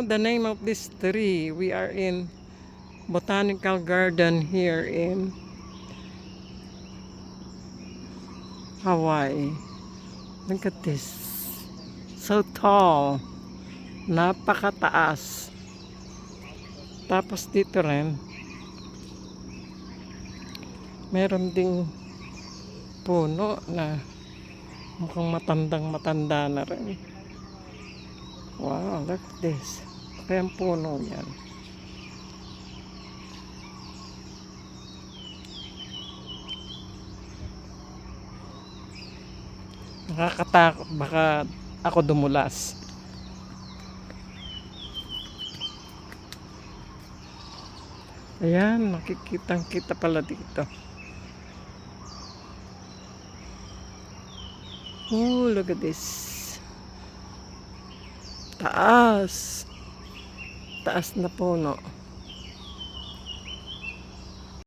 know the name of this tree. We are in Botanical Garden here in Hawaii. Look at this. So tall. Napakataas. Tapos dito rin, meron ding puno na mukhang matandang-matanda na rin. Wow, look at this. Kaya ang puno yan. Nakakatakot. Baka ako dumulas. Ayan, nakikitang-kita pala dito. Oh, look at this. Taas. Taas na puno.